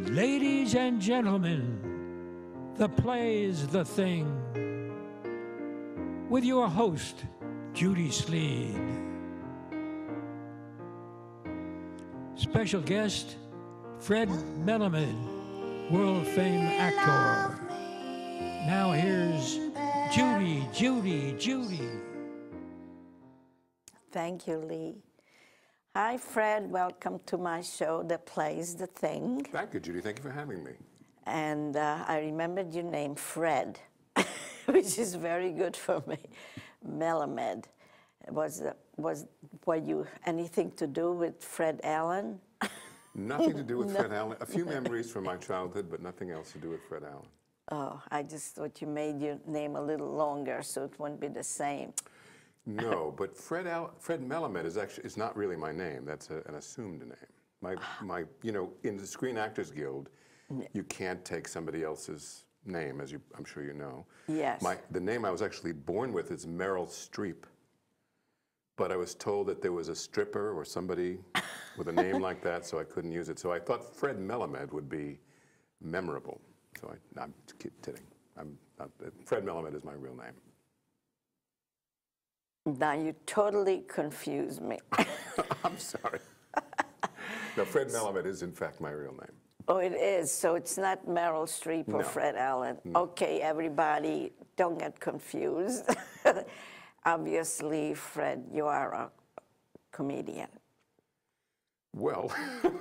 Ladies and gentlemen, the play's the thing. With your host, Judy Sleed. Special guest, Fred Melamed, world fame actor. Now here's Judy. Thank you, Lee. Hi, Fred. Welcome to my show, The Play's the Thing. Thank you, Judy. Thank you for having me. And I remembered your name, Fred, which is very good for me. Melamed. Were you anything to do with Fred Allen? Nothing to do with Fred Allen. A few memories from my childhood, but nothing else to do with Fred Allen. Oh, I just thought you made your name a little longer so it wouldn't be the same. No, but Fred Melamed is not really my name. That's an assumed name. My in the Screen Actors Guild, you can't take somebody else's name, as I'm sure you know. Yes. The name I was actually born with is Meryl Streep, but I was told that there was a stripper or somebody with a name like that, so I couldn't use it. So I thought Fred Melamed would be memorable. So I'm kidding. Fred Melamed is my real name. Now you totally confuse me. I'm sorry. No, Fred Melamed is in fact my real name. Oh, it is. So it's not Meryl Streep or Fred Allen. No. Okay, everybody, don't get confused. Obviously, Fred, you are a comedian. Well, I'm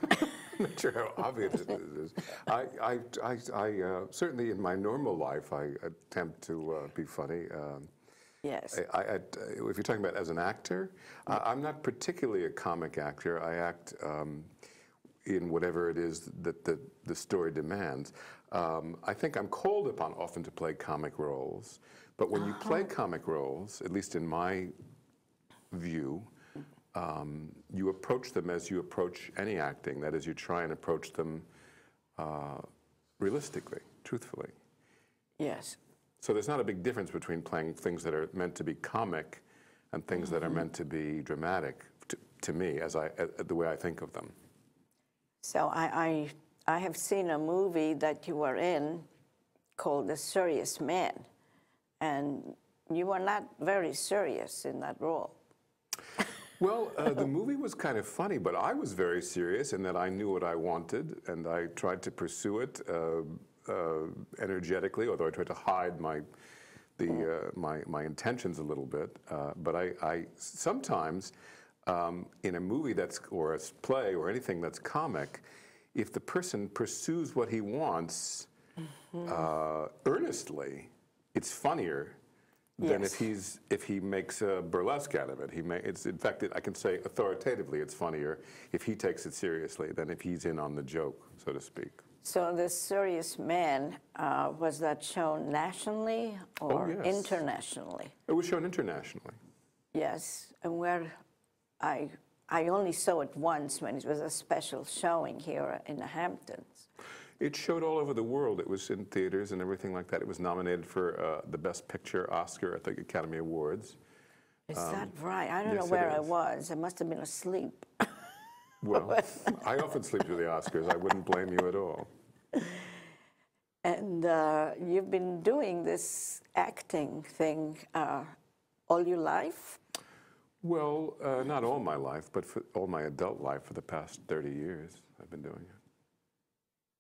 not sure how obvious it is. I certainly in my normal life, I attempt to be funny. Yes. If you're talking about as an actor, I'm not particularly a comic actor. I act in whatever it is that the story demands. I think I'm called upon often to play comic roles, but when you play comic roles, at least in my view, you approach them as you approach any acting. That is, you try and approach them realistically, truthfully. Yes. So there's not a big difference between playing things that are meant to be comic and things that are meant to be dramatic, to me, the way I think of them. So I have seen a movie that you were in called The Serious Man, and you were not very serious in that role. Well, the movie was kind of funny, but I was very serious in that I knew what I wanted, and I tried to pursue it energetically, although I tried to hide my intentions a little bit. But I sometimes in a movie or a play or anything that's comic, if the person pursues what he wants earnestly, it's funnier than if he makes a burlesque out of it. In fact, I can say authoritatively, it's funnier if he takes it seriously than if he's in on the joke, so to speak. So The Serious Man, was that shown nationally or internationally? It was shown internationally. Yes, and where I only saw it once when it was a special showing here in the Hamptons. It showed all over the world. It was in theaters and everything like that. It was nominated for the Best Picture Oscar at the Academy Awards. Is that right? I don't know where I was. I must have been asleep. Well, I often sleep through the Oscars. I wouldn't blame you at all. And you've been doing this acting thing all your life? Well, not all my life, but for all my adult life for the past 30 years, I've been doing it.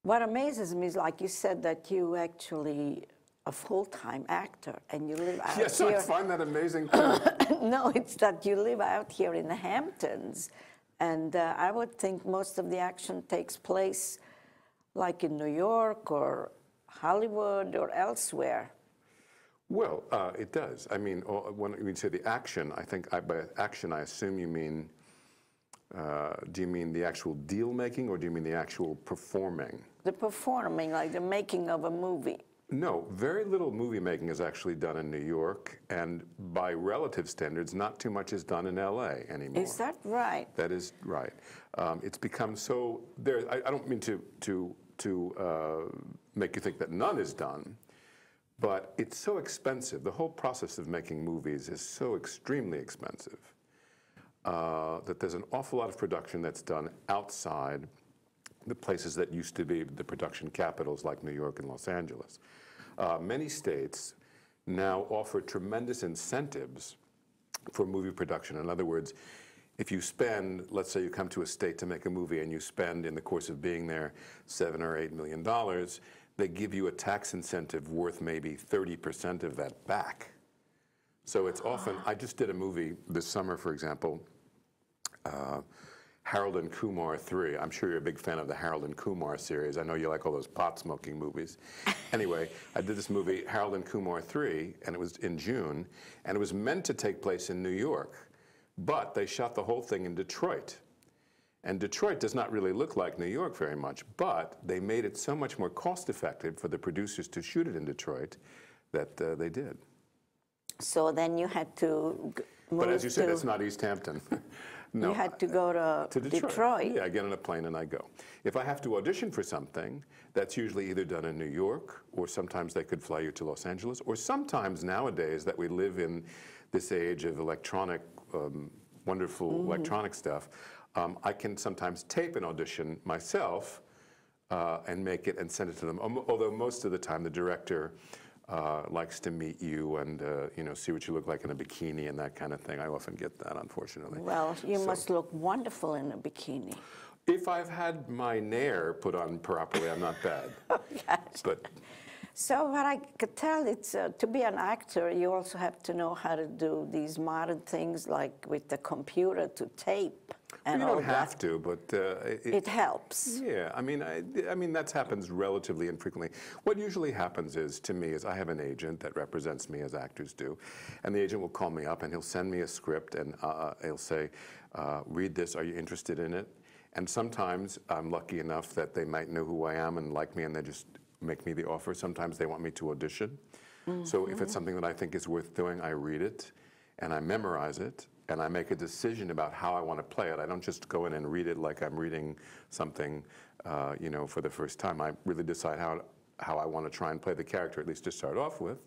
What amazes me is, like you said, that you actually a full-time actor and you live out here. Yes, I find that amazing too. No, it's that you live out here in the Hamptons. And I would think most of the action takes place like in New York or Hollywood or elsewhere. Well, it does. I mean, when you say the action, I think by action I assume you mean, do you mean the actual deal making or do you mean the actual performing? The performing, like the making of a movie. No, very little movie making is actually done in New York, and by relative standards, not too much is done in LA anymore. Is that right? That is right. It's become so, I don't mean to make you think that none is done, but it's so expensive. The whole process of making movies is so extremely expensive that there's an awful lot of production that's done outside the places that used to be the production capitals like New York and Los Angeles. Many states now offer tremendous incentives for movie production. In other words, if you spend, let's say you come to a state to make a movie and you spend in the course of being there $7 or $8 million, they give you a tax incentive worth maybe 30% of that back. So it's often, I just did a movie this summer, for example, Harold and Kumar 3. I'm sure you're a big fan of the Harold and Kumar series. I know you like all those pot-smoking movies. Anyway, I did this movie, Harold and Kumar 3, and it was in June, and it was meant to take place in New York, but they shot the whole thing in Detroit. And Detroit does not really look like New York very much, but they made it so much more cost-effective for the producers to shoot it in Detroit that they did. So then you had to move. But as you said, it's not East Hampton. No, you had to go to Detroit. Yeah, I get on a plane and I go. If I have to audition for something, that's usually either done in New York, or sometimes they could fly you to Los Angeles, or sometimes nowadays that we live in this age of electronic, wonderful electronic stuff, I can sometimes tape an audition myself and make it and send it to them. Although most of the time the director likes to meet you and you know, see what you look like in a bikini and that kind of thing. I often get that, unfortunately. Well, you must look wonderful in a bikini. If I've had my nair put on properly, I'm not bad. Yes. But so what I could tell, it's to be an actor, you also have to know how to do these modern things like with the computer to tape. And you don't have to, but it helps. Yeah, I mean that happens relatively infrequently. What usually happens is, to me, is I have an agent that represents me as actors do, and the agent will call me up and he'll send me a script and he'll say, read this, are you interested in it? And sometimes I'm lucky enough that they might know who I am and like me and they just make me the offer. Sometimes they want me to audition. So if it's something that I think is worth doing, I read it and I memorize it. And I make a decision about how I want to play it. I don't just go in and read it like I'm reading something, you know, for the first time. I really decide how I want to try and play the character, at least to start off with.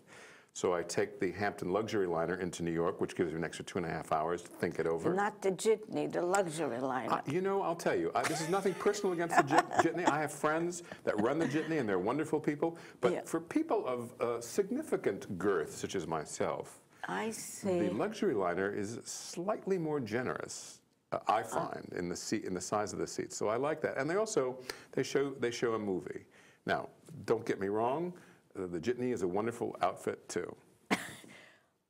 So I take the Hampton luxury liner into New York, which gives me an extra 2.5 hours to think it over. Not the jitney, the luxury liner. You know, I'll tell you, this is nothing personal against the jitney. I have friends that run the jitney, and they're wonderful people. But for people of significant girth, such as myself, I see. The luxury liner is slightly more generous, I find, in the seat, in the size of the seat. So I like that. And they also they show a movie. Now, don't get me wrong, the jitney is a wonderful outfit too.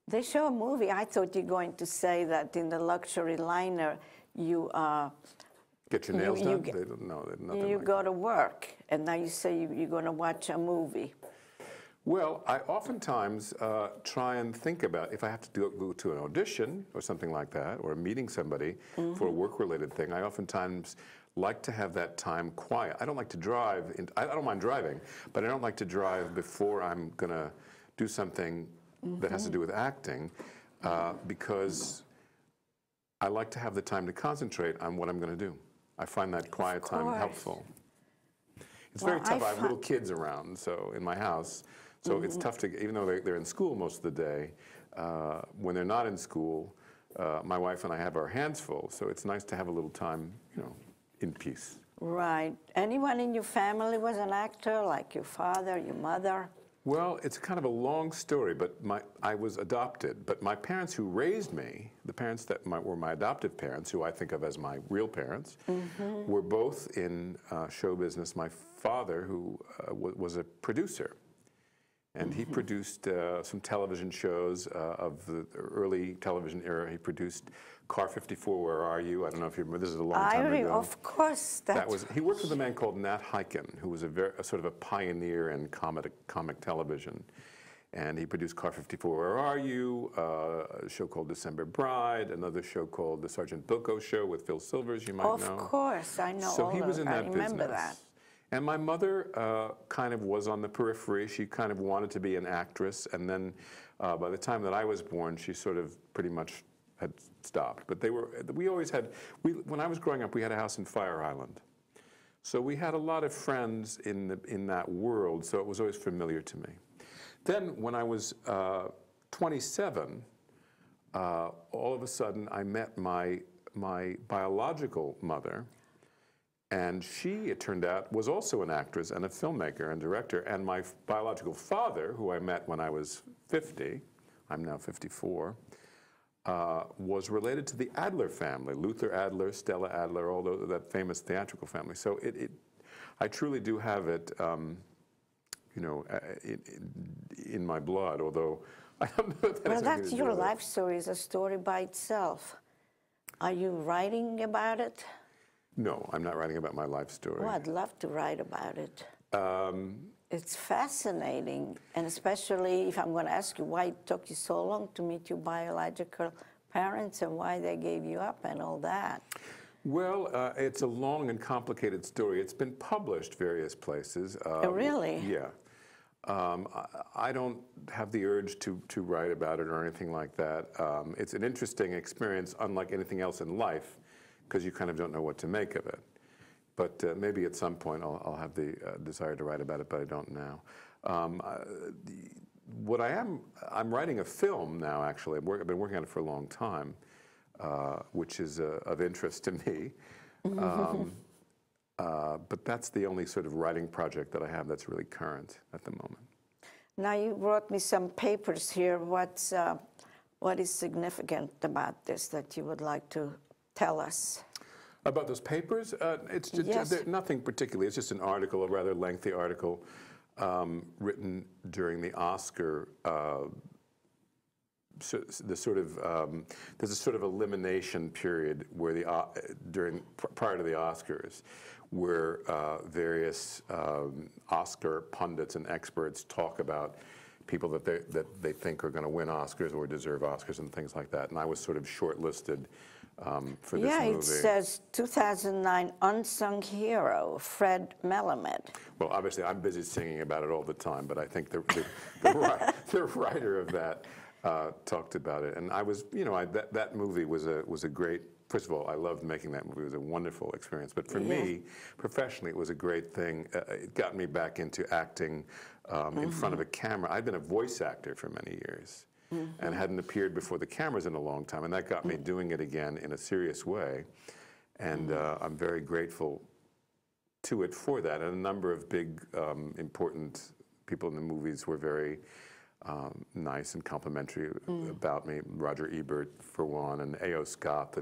They show a movie. I thought you were going to say that in the luxury liner you get your nails done. They don't know. You go to work, and now you say you're going to watch a movie. Well, I oftentimes try and think about if I have to go to an audition or something like that, or meeting somebody for a work-related thing, I oftentimes like to have that time quiet. I don't like to drive. I don't mind driving, but I don't like to drive before I'm going to do something that has to do with acting because I like to have the time to concentrate on what I'm going to do. I find that quiet time helpful. It's very tough. I have little kids around, so in my house. So it's tough to, even though they're in school most of the day, when they're not in school, my wife and I have our hands full. So it's nice to have a little time, you know, in peace. Right. Anyone in your family was an actor, like your father, your mother? Well, it's kind of a long story, but I was adopted. But my parents who raised me, the parents that were my adoptive parents, who I think of as my real parents, were both in show business. My father, who was a producer, and he produced some television shows of the early television era. He produced Car 54, Where Are You? I don't know if you remember. This is a long time ago. Of course. He worked with a man called Nat Hiken, who was a sort of a pioneer in comic television. And he produced Car 54, Where Are You? A show called December Bride, another show called The Sergeant Bilko Show with Phil Silvers, you might know. Of course, I know. So he was in that business. I remember that. And my mother kind of was on the periphery. She kind of wanted to be an actress. And then by the time that I was born, she sort of pretty much had stopped. But we always had, when I was growing up, we had a house in Fire Island. So we had a lot of friends in that world, so it was always familiar to me. Then when I was 27, all of a sudden I met my biological mother. And she, it turned out, was also an actress and a filmmaker and director. And my biological father, who I met when I was 50, I'm now 54, was related to the Adler family, Luther Adler, Stella Adler, all that famous theatrical family. So I truly do have it, you know, in my blood, although I don't know if well, that's your life story is a story by itself. Are you writing about it? No, I'm not writing about my life story. Oh, I'd love to write about it. It's fascinating, and especially if I'm going to ask you why it took you so long to meet your biological parents and why they gave you up and all that. Well, it's a long and complicated story. It's been published various places. Oh, really? Yeah. I don't have the urge to write about it or anything like that. It's an interesting experience, unlike anything else in life, because you kind of don't know what to make of it. But maybe at some point I'll have the desire to write about it, but I don't now. I'm writing a film now, actually. I've been working on it for a long time, which is of interest to me. But that's the only sort of writing project that I have that's really current at the moment. Now, you brought me some papers here. What is significant about this that you would like to tell us? About those papers? It's just, yes. Nothing particularly. It's just an article, a rather lengthy article, written during the Oscar. There's a sort of elimination period where prior to the Oscars, where various Oscar pundits and experts talk about people that they think are going to win Oscars or deserve Oscars and things like that. And I was sort of shortlisted for this movie. Yeah, it says 2009 unsung hero, Fred Melamed. Well, obviously, I'm busy singing about it all the time, but I think the writer of that talked about it. And I was, you know, that movie was a great. First of all, I loved making that movie. It was a wonderful experience. But for me, professionally, it was a great thing. It got me back into acting in front of a camera. I'd been a voice actor for many years and hadn't appeared before the cameras in a long time. And that got me doing it again in a serious way. And I'm very grateful to it for that. And a number of big, important people in the movies were very nice and complimentary about me. Roger Ebert, for one, and A.O. Scott.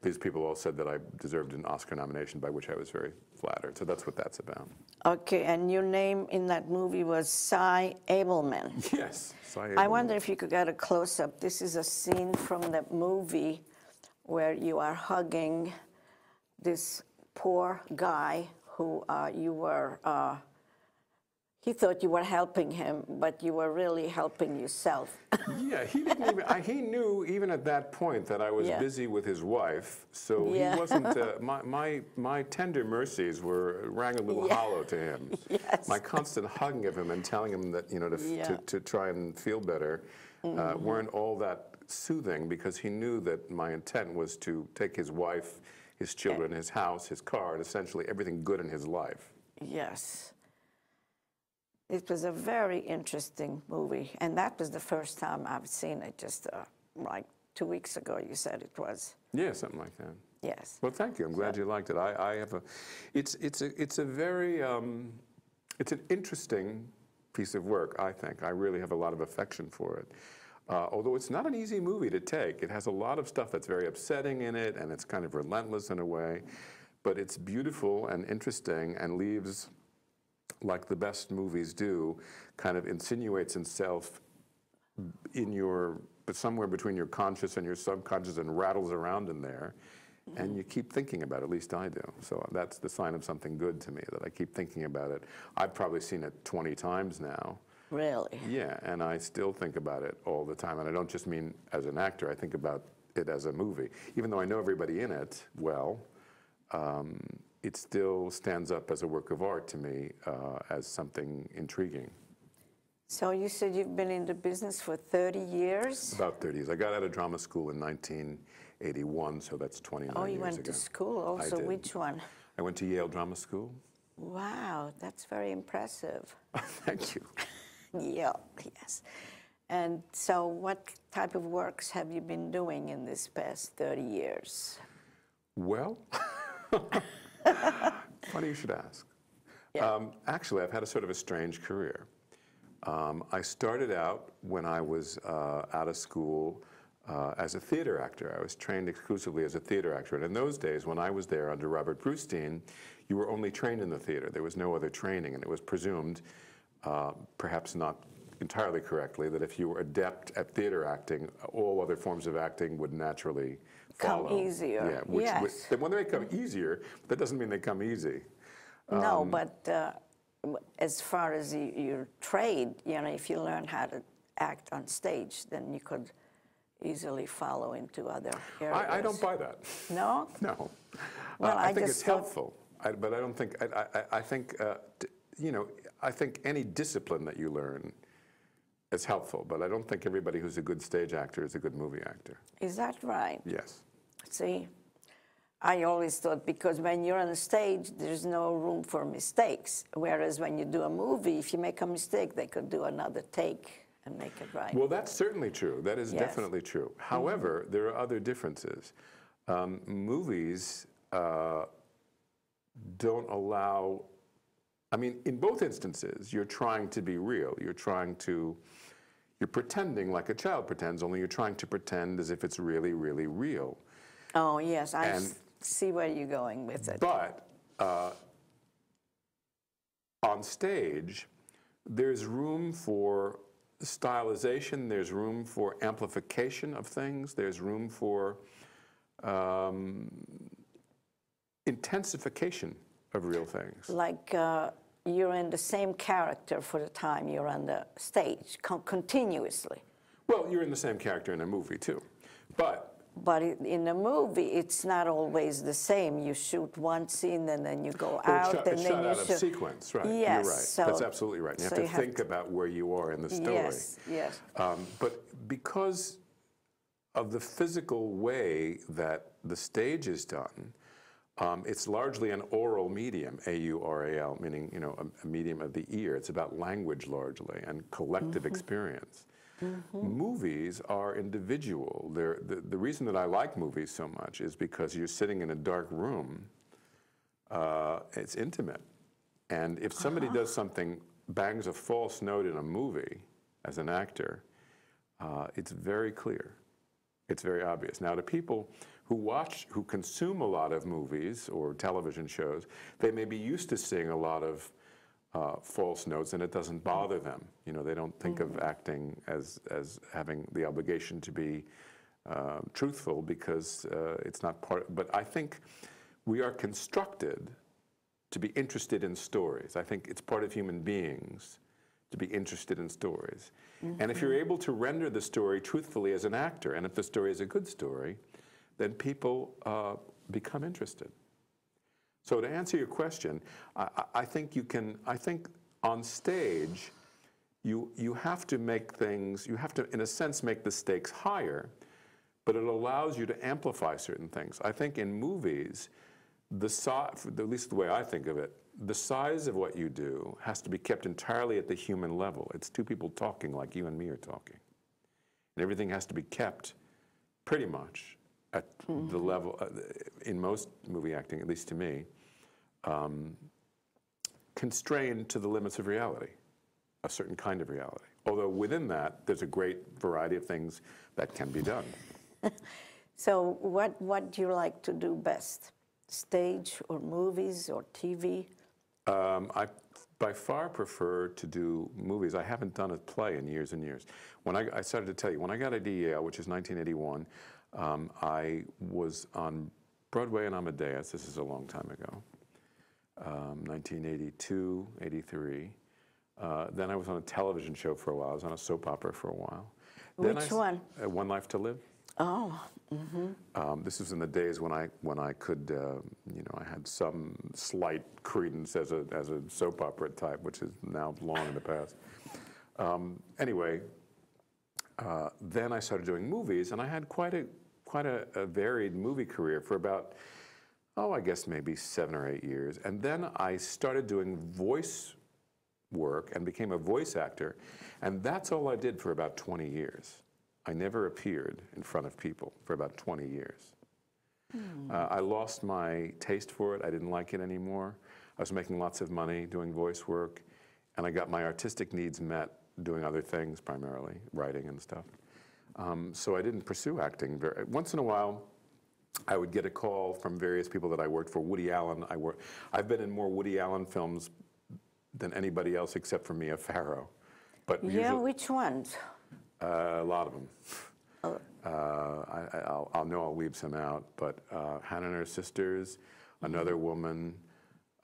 These people all said that I deserved an Oscar nomination, by which I was very flattered. So that's what that's about. Okay, and your name in that movie was Cy Abelman. Yes, Cy Abelman. I wonder if you could get a close-up. This is a scene from the movie where you are hugging this poor guy who you were... he thought you were helping him, but you were really helping yourself. Yeah, he didn't even, he knew even at that point that I was busy with his wife, so he wasn't, my tender mercies rang a little hollow to him. Yes. My constant hugging of him and telling him that, you know, to try and feel better weren't all that soothing, because he knew that my intent was to take his wife, his children, his house, his car, and essentially everything good in his life. Yes. It was a very interesting movie, and that was the first time I've seen it, just like 2 weeks ago, you said it was. Yeah, something like that. Yes. Well, thank you. I'm glad you liked it. It's an interesting piece of work, I think. I really have a lot of affection for it. Although it's not an easy movie to take. It has a lot of stuff that's very upsetting in it, and it's kind of relentless in a way. But it's beautiful and interesting and leaves, like the best movies do, kind of insinuates itself but somewhere between your conscious and your subconscious, and rattles around in there. And you keep thinking about it, at least I do. So that's the sign of something good to me, that I keep thinking about it. I've probably seen it 20 times now. Really? Yeah, and I still think about it all the time. And I don't just mean as an actor, I think about it as a movie. Even though I know everybody in it well, it still stands up as a work of art to me, as something intriguing. So you said you've been in the business for 30 years? About 30 years. I got out of drama school in 1981, so that's 29 years ago. Oh, you went to school also. I did. Which one? I went to Yale Drama School. Wow, that's very impressive. Thank you. Yale, yes. And so what type of works have you been doing in this past 30 years? Well, Funny you should ask. Yeah. Actually, I've had a sort of a strange career. I started out when I was out of school as a theater actor. I was trained exclusively as a theater actor. And in those days, when I was there under Robert Brustein, you were only trained in the theater. There was no other training, and it was presumed, perhaps not entirely correctly, that if you were adept at theater acting, all other forms of acting would naturally follow. Come easier. Yeah, Yes. When they come easier, that doesn't mean they come easy. No, but as far as your trade, you know, if you learn how to act on stage, then you could easily follow into other areas. I don't buy that. No? No. Well, I I think just it's thought- helpful, but I don't think, I think, you know, I think any discipline that you learn is helpful, but I don't think everybody who's a good stage actor is a good movie actor. Is that right? Yes. See, I always thought because when you're on a stage, there's no room for mistakes. Whereas when you do a movie, if you make a mistake, they could do another take and make it right. Well, that's certainly true. That is Yes. definitely true. However, there are other differences. Movies don't allow, I mean, in both instances, you're trying to be real. You're pretending like a child pretends, only you're trying to pretend as if it's really, really real. Oh, yes, I And- see where you're going with it. But on stage, there's room for stylization, there's room for amplification of things, there's room for intensification of real things. Like you're in the same character for the time you're on the stage, continuously. Well, you're in the same character in a movie too, but in a movie, it's not always the same. You shoot one scene and then you go out, it's and then shot you out of sequence, right? Yes, You're right. so- That's absolutely right. You so have to you have think about where you are in the story. Yes, yes. But because of the physical way that the stage is done, it's largely an oral medium, A-U-R-A-L, meaning, you know, a medium of the ear. It's about language largely and collective experience. Movies are individual. The reason that I like movies so much is because you're sitting in a dark room. It's intimate. And if somebody does something, bangs a false note in a movie as an actor, it's very clear. It's very obvious. Now, to people who consume a lot of movies or television shows, they may be used to seeing a lot of false notes, and it doesn't bother them. You know, they don't think of acting as having the obligation to be truthful because it's not part. But I think we are constructed to be interested in stories. I think it's part of human beings to be interested in stories. And if you're able to render the story truthfully as an actor, and if the story is a good story, then people become interested. So to answer your question, I think on stage, you have to make things, you have to, in a sense, make the stakes higher, but it allows you to amplify certain things. I think in movies, at least the way I think of it, the size of what you do has to be kept entirely at the human level. It's two people talking like you and me are talking. And everything has to be kept pretty much at the level, in most movie acting, at least to me, constrained to the limits of reality, a certain kind of reality. Although within that, there's a great variety of things that can be done. So what do you like to do best? Stage or movies or TV? I by far prefer to do movies. I haven't done a play in years and years. When I started to tell you, when I got at Yale, which is 1981, I was on Broadway and Amadeus. This is a long time ago, 1982, 83. Then I was on a television show for a while. I was on a soap opera for a while. Which one? One Life to Live. Oh. This was in the days when I could, you know, I had some slight credence as a soap opera type, which is now long in the past. Anyway, then I started doing movies, and I had quite a varied movie career for about, I guess maybe 7 or 8 years. And then I started doing voice work and became a voice actor, and that's all I did for about 20 years. I never appeared in front of people for about 20 years. I lost my taste for it. I didn't like it anymore. I was making lots of money doing voice work, and I got my artistic needs met doing other things, primarily writing and stuff. So I didn't pursue acting. Once in a while, I would get a call from various people that I worked for. Woody Allen, I've been in more Woody Allen films than anybody else except for Mia Farrow. But Yeah, usually, which ones? a lot of them. Oh. I'll leave some out, but Hannah and Her Sisters, Another Woman,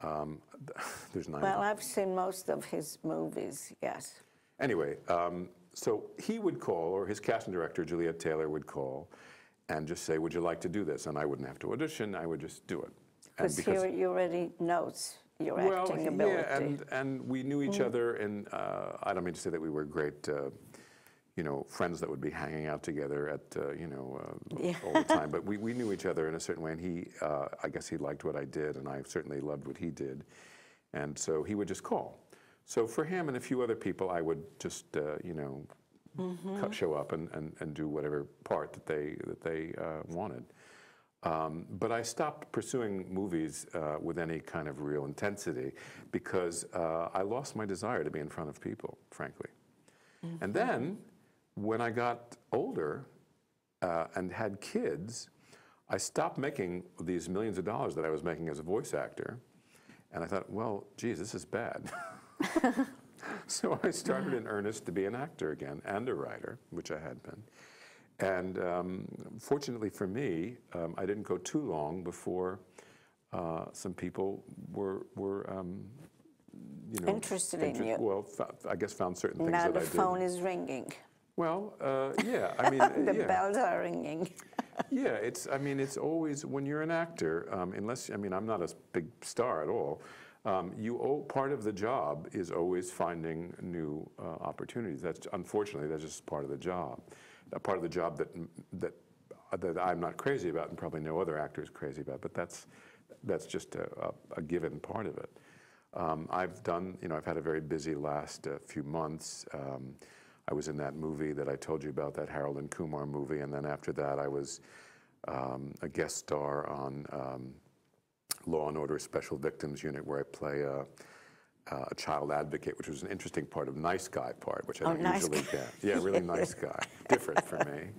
there's 9 of Well, them. I've seen most of his movies, yes. Anyway, so he would call, or his casting director, Juliet Taylor, would call and just say, would you like to do this? And I wouldn't have to audition, I would just do it. Because he already knows your acting ability. Yeah, and we knew each other, and I don't mean to say that we were great, friends that would be hanging out together at, all the time, but we knew each other in a certain way, and he, I guess he liked what I did, and I certainly loved what he did, and so he would just call. So for him and a few other people, I would just, show up and do whatever part that they wanted. But I stopped pursuing movies with any kind of real intensity because I lost my desire to be in front of people, frankly. And then, when I got older and had kids, I stopped making these millions of dollars that I was making as a voice actor. And I thought, well, geez, this is bad. So I started in earnest to be an actor again and a writer, which I had been. And fortunately for me, I didn't go too long before some people were interested in you. Well, I guess found certain things now that I did. Now the phone is ringing. Well, yeah, I mean, the bells are ringing. Yeah, it's always, when you're an actor, I'm not a big star at all, part of the job is always finding new opportunities. Unfortunately, that's just part of the job. A part of the job that I'm not crazy about, and probably no other actor is crazy about, but that's just a given part of it. I've had a very busy last few months. I was in that movie that I told you about, that Harold and Kumar movie, and then after that I was a guest star on Law and Order Special Victims Unit, where I play a child advocate, which was an interesting part of nice guy part, which I don't usually get. Yeah, really nice guy, different for me.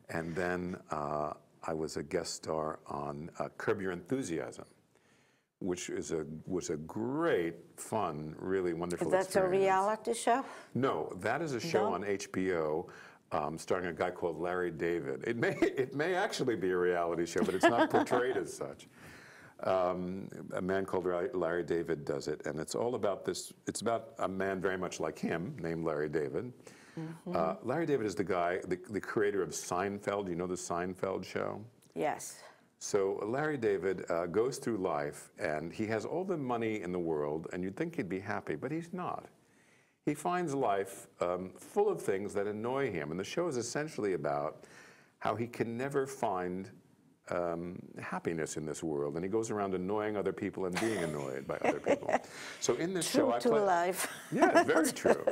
And then I was a guest star on Curb Your Enthusiasm, which was a great, fun, really wonderful experience. That's a reality show? No, that is a show on HBO starring a guy called Larry David. It may actually be a reality show, but it's not portrayed as such. A man called Larry David does it, and it's all about this. It's about a man very much like him, named Larry David. Larry David is the guy, the creator of Seinfeld. You know the Seinfeld show? Yes. So Larry David goes through life, and he has all the money in the world, and you'd think he'd be happy, but he's not. He finds life full of things that annoy him, and the show is essentially about how he can never find happiness in this world, and he goes around annoying other people and being annoyed by other people. So in this show, I play... True to life. Yeah, very true.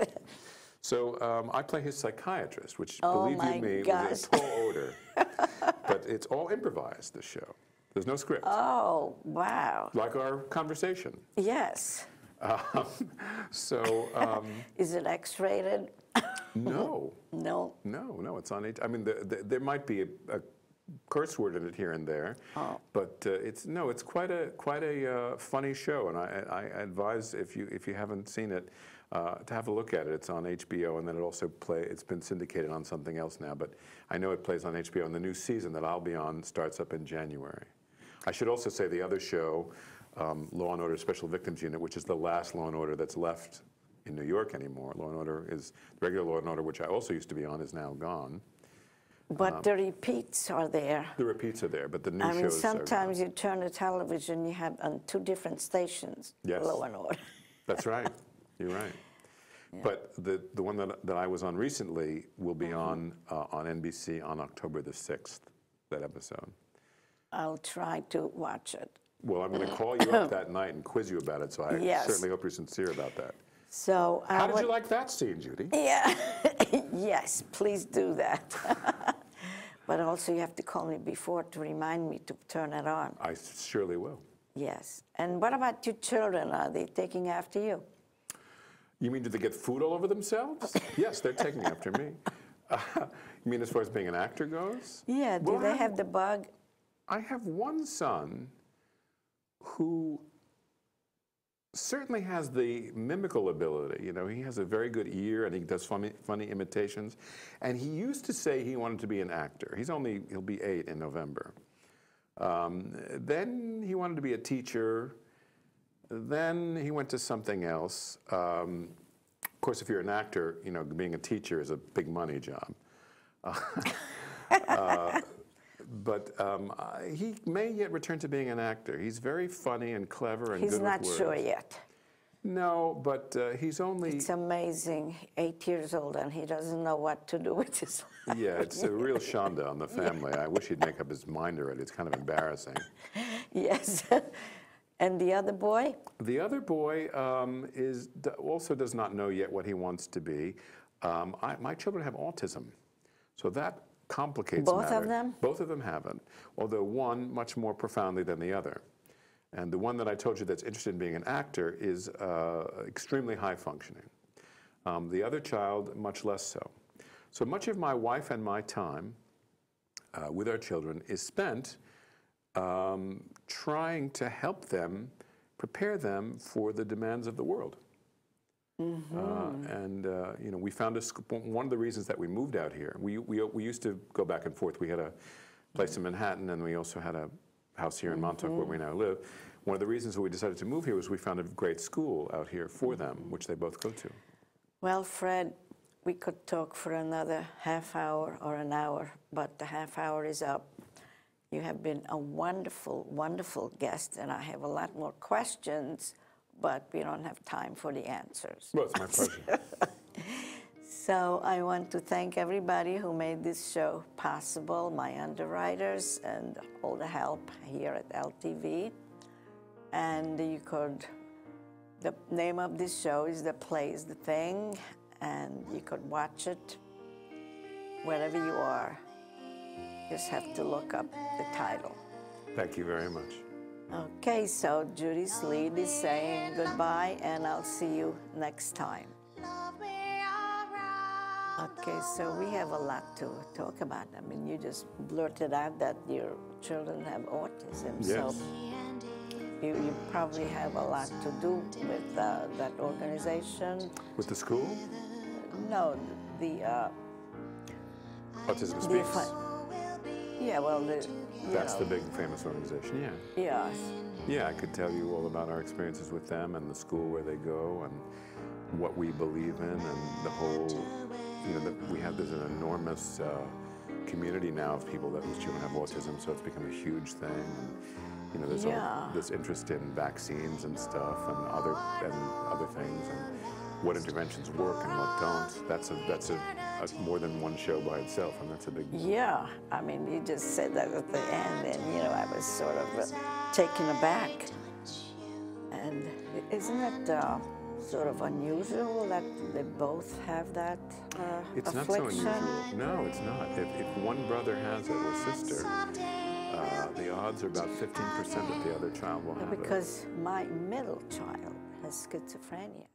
So I play his psychiatrist, which, believe you me, was a tall order. But it's all improvised, this show. There's no script. Oh, wow. Like our conversation. Yes. Is it X-rated? No. No? No, it's on there might be a curse word in it here and there, but it's quite a funny show, and I advise, if you haven't seen it, to have a look at it. It's on HBO, and then it's been syndicated on something else now, but I know it plays on HBO, and the new season that I'll be on starts up in January. I should also say the other show, Law and Order Special Victims Unit, which is the last Law and Order that's left in New York anymore. Law and Order is, the regular Law and Order, which I also used to be on, is now gone. But the repeats are there. The repeats are there, but the new shows sometimes you turn the television, you have on 2 different stations, yes. Law and Order. That's right. You're right. Yeah. But the one that I was on recently will be on NBC on October the 6th, that episode. I'll try to watch it. Well, I'm going to call you up that night and quiz you about it, so I certainly hope you're sincere about that. So how did you like that scene, Judy? Yeah, yes, please do that. But also you have to call me before to remind me to turn it on. I surely will. Yes. And what about your children? Are they taking after you? You mean, do they get food all over themselves? Yes, they're taking after me. You mean as far as being an actor goes? Yeah, do Well, they have the bug? I have one son who certainly has the mimical ability. You know, he has a very good ear and he does funny imitations. And he used to say he wanted to be an actor. He'll be 8 in November. Then he wanted to be a teacher. Then he went to something else. Of course, if you're an actor, you know, being a teacher is a big money job. But he may yet return to being an actor. He's very funny and clever and good with words. He's not sure yet. No, but he's only... It's amazing, 8 years old, and he doesn't know what to do with his life. Yeah, it's a real shonda on the family. I wish he'd make up his mind already. It's kind of embarrassing. Yes. And the other boy? The other boy also does not know yet what he wants to be. My children have autism, so that complicates Both matters. of them? Both of them have it, although one much more profoundly than the other. And the one that I told you that's interested in being an actor is extremely high functioning. The other child, much less so. So much of my wife and my time with our children is spent trying to help them, prepare them for the demands of the world. And you know, we found one of the reasons that we moved out here. We used to go back and forth. We had a place in Manhattan, and we also had a house here in Montauk where we now live. One of the reasons we decided to move here was we found a great school out here for them, which they both go to. Well, Fred, we could talk for another half hour or an hour, but the half hour is up. You have been a wonderful, wonderful guest, and I have a lot more questions, but we don't have time for the answers. Well, it's my pleasure. So I want to thank everybody who made this show possible, my underwriters and all the help here at LTV. And the name of this show is The Play is the Thing, and you could watch it wherever you are. Just have to look up the title. Thank you very much. Okay, so Judy Sleed is saying goodbye, and I'll see you next time. Okay, so we have a lot to talk about. I mean, you just blurted out that your children have autism. Yes. So you probably have a lot to do with that organization. With the school? No, the... Autism Speaks. Yeah, well, That's the big famous organization, yeah. Yes. Yeah, I could tell you all about our experiences with them and the school where they go and what we believe in and the whole, you know, there's an enormous community now of people whose children have autism, so it's become a huge thing. And, you know, there's this interest in vaccines and stuff and other things and what interventions work and what don't. That's a more than one show by itself, and that's a big deal. Yeah, I mean, you just said that at the end, and you know, I was sort of taken aback. And isn't it sort of unusual that they both have that It's affliction? not so unusual. No, it's not. If one brother has it or sister, the odds are about 15% that the other child will have it. Because my middle child has schizophrenia.